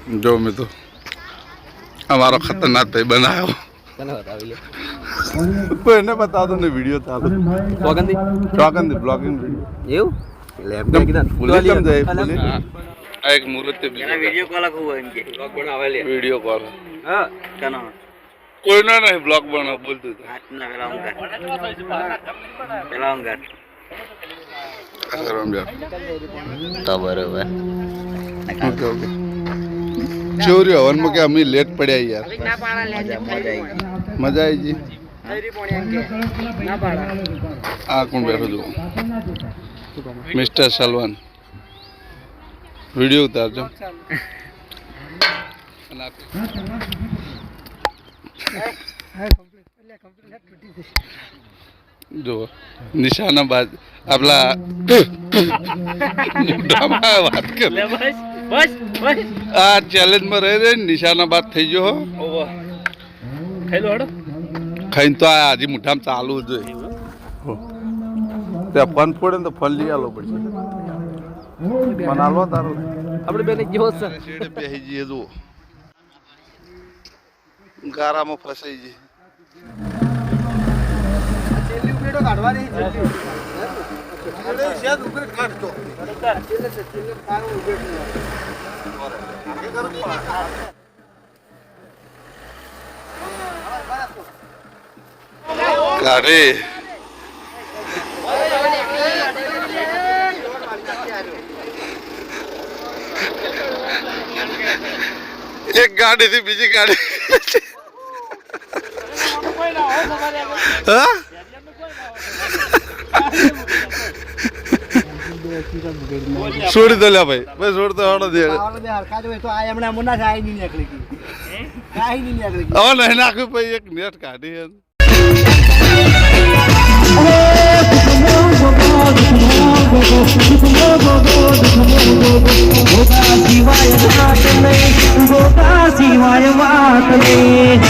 जो मैं तो हमारा खतरनाक भाई बनाया हो એને બતા દો ને વિડિયો ચાલુ ચોકંદી બ્લોગિંગ વિડિયો એવું લેબ પુલિસ કેમ જાય પુલિસ આ એક મુહૂર્ત વિડિયો કોલ આખું એમ કે બ્લોગ બનાવે લે વિડિયો કોલ હા કનો કોઈ ના નહીં બ્લોગ બનાવ બોલતું હાથ ના પેલાઉંગા તો બરોબર ઓકે ઓકે ચોરી હવન માં કે અમે લેટ પડ્યા યાર મજા આવી જી આ કોણ બેઠો જો મિસ્ટર સલવાન વિડિયો ઉતારજો જો નિશાનાબાદ આપલા વાત કર આ ચેલેન્જ માં રહી રહી નિશાનાબાદ થઈ ગયો ખાઈને તો આજે મુઠામાં ચાલુ જોઈએ ત્યાં ફન ફોડે ને તો ફન લઈ આલો પડશે ફન આલો તારો આપણે બેને કેવો છે શેડે બેહી જઈએ જો ગારામાં ફસાઈ જઈએ છેલ્લી ઉમેડો કાઢવાની છે છેલ્લે શેદ ઉપર કાઢતો છેલ્લે કાઢો ઉમેડો કાઢે એક ગાડી થી બીજી ગાડી છોડી દો લ્યા ભાઈ ભાઈ છોડ તો હડો દે હવે નહીં નાખ્યું ભાઈ એક નેટ કાઢી સિવાય વાત નહીં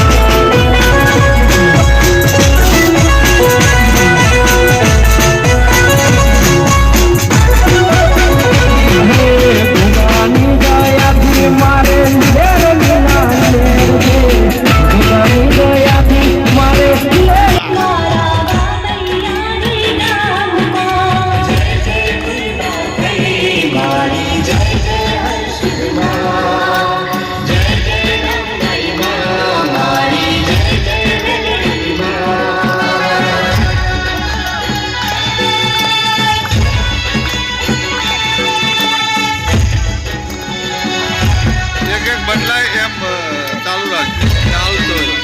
બદલાય એમ ચાલુ રાખજો ચાલતો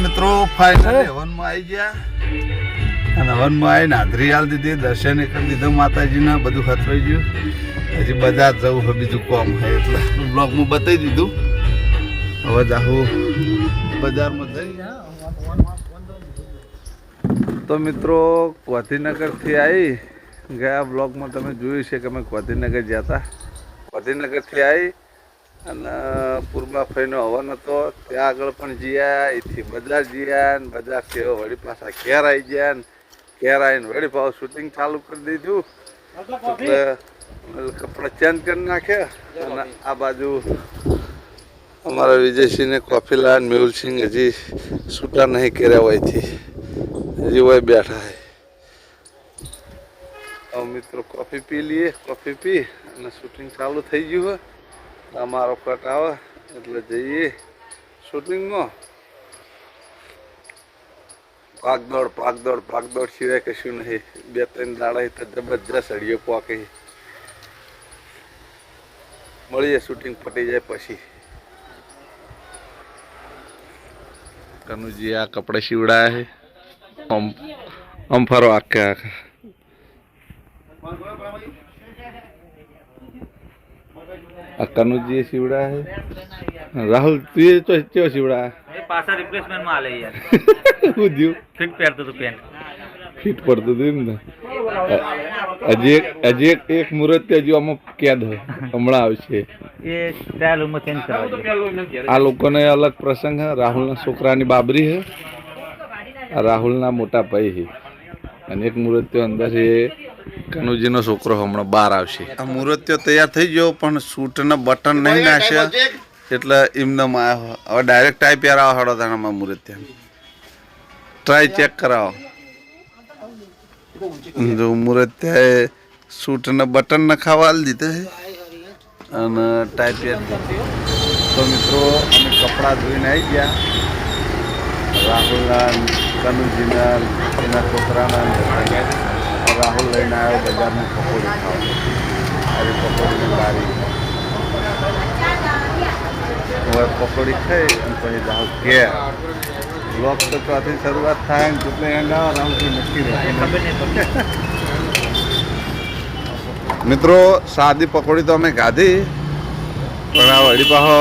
મિત્રો ફાઇનલી હવનમાં આવી ગયા અને હવનમાં આવીને હાજરી હાલ દીધી, દર્શન કરી દીધું માતાજીના, બધું ખતરાઈ ગયું. હજી બજાર જવું હોય, બીજું કોમ હોય એટલે બ્લોગમાં બતાવી દીધું. હવે જાઉં બજારમાં જઈ. તો મિત્રો ગાંધીનગરથી આવી ગયા બ્લોગમાં તમે જોયું છે કે અમે ગાંધીનગર ગયા હતા. ગાંધીનગરથી આવી અને પૂર્વમાં ફઈનો હવન હતો, ત્યાં આગળ પણ જ્યાં અહીંથી બજાર જ્યાં ને બજારથી વળી પાછા ઘેર આવી ગયા ને ઘેર આવીને વળી પાછું શૂટિંગ ચાલુ કરી દીધું. એટલે કપડાં ચેન્જ કરી નાખ્યા અને આ બાજુ અમારા વિજયસિંહને કોફી લાવે, મેહુલસિંહ હજી છૂટા નહીં કર્યા હોયથી, હજી હોય બેઠા હે. હવે મિત્રો કોફી પી લઈએ, કોફી પી અને શૂટિંગ ચાલુ થઈ ગયું હોય. અમારો કટ આવે એટલે જઈએ શૂટિંગમાં. ભાગદોડ સિવાય કશું નહીં. 2-3 દાડા તો જબરજસ્ત હળીઓ પોકે. મળીએ શૂટિંગ પટી જાય પછી. કનુજી આ કપડા સીવડાયા છે, આમ ફરો આખે આખા. આ કનુજી સીવડાયા છે. રાહુલ તું તો કેવો સીવડાયા? પાછા રિપ્લેસમેન્ટ માં આલે યાર. શું થયું? ફિટ પહેરતો તો પેન્ટ. ફિટ પડતું હતું એમ ને. હજી એક મુહૂર્ત હજુ આમાં કેદ હોય, હમણાં આવશે. એ સ્ટાઇલ માં ચેન્જ કરવા. આ લોકોને અલગ પ્રસંગ હે. રાહુલના છોકરાની બાબરી હે, આ રાહુલના મોટા ભાઈ છે. અને એક મૂર્તિઓ અંદર એ કનુજીનો છોકરો હમણાં બહાર આવશે. આ મૂર્તિઓ તૈયાર થઈ ગયો પણ સૂટના બટન નહીં નાખ્યા એટલે એમને હવે ડાયરેક્ટ ટાઈ પહેરાવો. હડો તાણામાં મૂર્તિઓ ટ્રાય ચેક કરાવો. જો મૂર્તિયાએ સૂટના બટન નખાવા દીધા છે અને ટાઈ પહેરી દીધી. તો મિત્રો અમે કપડાં ધોઈને આવી ગયા. રાહુલના, કનુજીના, એના છોકરાના. રાહુલ લઈને આવ્યો બજારમાં પકોડી ખાવા. આજે પકોડીની લારી. હવે પકોડી ખાઈ અને પછી જાઉં ઘેર. બ્લોગ તો ત્યાંથી શરૂઆત થાય ને એટલે એના રાહુલથી નક્કી રહે. મિત્રો સાદી પકોડી તો અમે ખાધી પણ આ વળી પાછો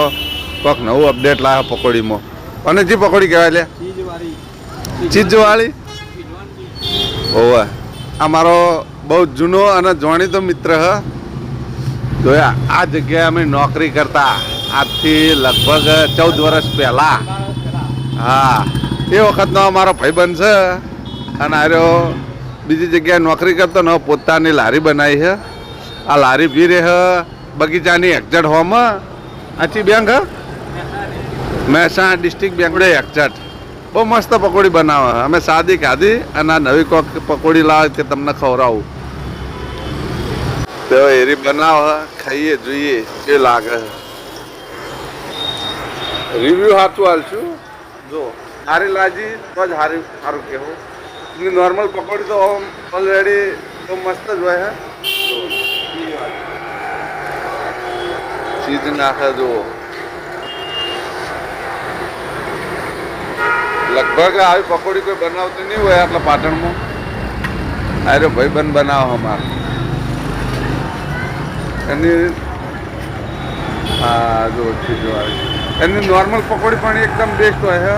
કોઈક નવું અપડેટ લાવ્યો પકોડીમાં. અને જે પકોડી કહેવાય લે ચીજવાળી. ઓવે આ મારો બહુ જૂનો અને જાણીતો મિત્ર હ. જોયા આ જગ્યાએ અમે નોકરી કરતા આજથી લગભગ 14 વર્ષ પહેલાં. હા એ વખતનો અમારો ભાઈબંધ છે અને આર્યો બીજી જગ્યાએ નોકરી કરતો ને પોતાની લારી બનાવી છે. આ લારી ભી રહે બગીચાની એક્ઝેટ હોમ. આછી બેંક હ મહેસાણા ડિસ્ટ્રિક્ટ બેંક એક્ઝેટ. બહુ મસ્ત પકોડી બનાવે. અમે સાદી ખાધી અને આ નવી કોક પકોડી લાવે કે તમને ખવડાવું. તો એરી બનાવે, ખાઈએ જોઈએ કે લાગે. રિવ્યુ સાચું હાલશું. જો સારી લાગી તો જ સારું કહેવું. નોર્મલ પકોડી તો ઓલરેડી તો મસ્ત જ હોય. ચીજ નાખે જુઓ. લગભગ આવી પકોડી કોઈ બનાવતી નહીં હોય આટલા પાટણમાં. અરે ભાઈ બંધ બનાવો અમારે એની. હા જો એની નોર્મલ પકોડી પણ એકદમ બેસ્ટ હોય હે.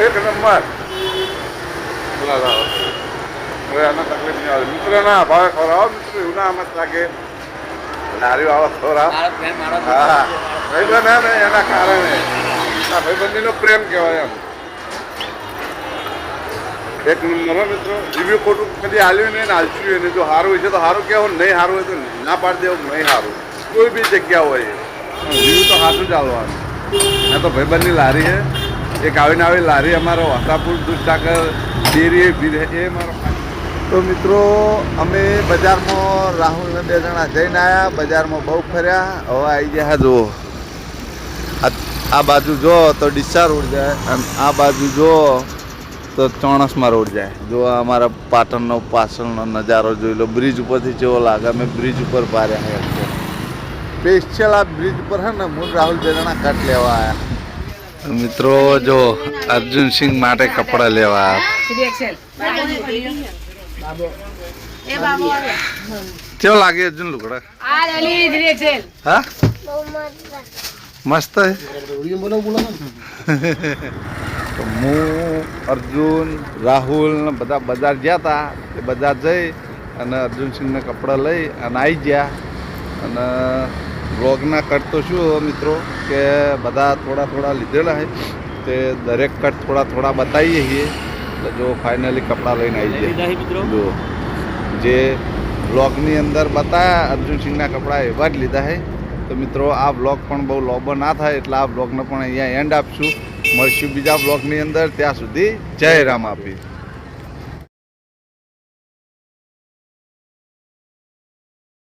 એક નંબર. હવે આના તકલીફ નહીં આવે. મિત્ર ના ભાવે ખવડાવો. મિત્ર એવું ના મત લાગે લારી વાળો ખવડાવ. હા ભાઈબંધ હે ને એના કારણે આ ભાઈબંધીનો પ્રેમ કહેવાય એમ. એક નંબર મિત્રો. રિવ્યુ ખોટું કદી હાલ્યું નહીં ને હાલશું નહીં. જો સારું હોય છે તો સારું કહેવું, નહીં સારું હોય તો ના પાડી દેવું. નહીં સારું કોઈ બી જગ્યા હોય રિવ્યુ તો સાચું જ હાલવાનું. મેં તો ભાઈબંધની લારી છે. એક આવીને આવી લારી અમારો વાસાપુર દૂધસાગર ડેરી એ મારો. તો મિત્રો અમે બજારમાં રાહુલને 2 જણા જઈને આવ્યા. બજારમાં બહુ ફર્યા. હવે આવી ગયા જુઓ. આ બાજુ જો તો ડીસા રોડ જાય અને આ બાજુ જો તો ચોણસમાં રોડ જાય. જો અમારા પાટણનો પાછળનો નજારો જોઈ લો. બ્રિજ ઉપરથી જેવો લાગે. અમે બ્રિજ ઉપર પાર્યા છે. સ્પેશિયલ આ બ્રિજ પર હે ને હું રાહુલ બેરાણા કટ લેવા આયા મિત્રો જો અર્જુન સિંહ માટે કપડા લેવા કેવો લાગે અર્જુન લુગડા હા મસ્ત હે તો હું અર્જુન રાહુલ ને બધા બજાર ગયા હતા એ બજાર જઈ અને અર્જુન સિંહના કપડાં લઈ અને આવી ગયા અને વ્લોગના કટ તો શું મિત્રો કે બધા થોડા લીધેલા છે તે દરેક કટ થોડા બતાવીએ છીએ એટલે જો ફાઇનલી કપડાં લઈને આવી ગયા જો જે વ્લોગની અંદર બતાવ્યા અર્જુન સિંહના કપડાં એવા જ લીધા છે તો મિત્રો આ વ્લોગ પણ બહુ લોબો ના થાય એટલે આ વ્લોગને પણ અહીંયા એન્ડ આપશું મળશું બીજા વ્લોગની અંદર ત્યાં સુધી જય રામ આપી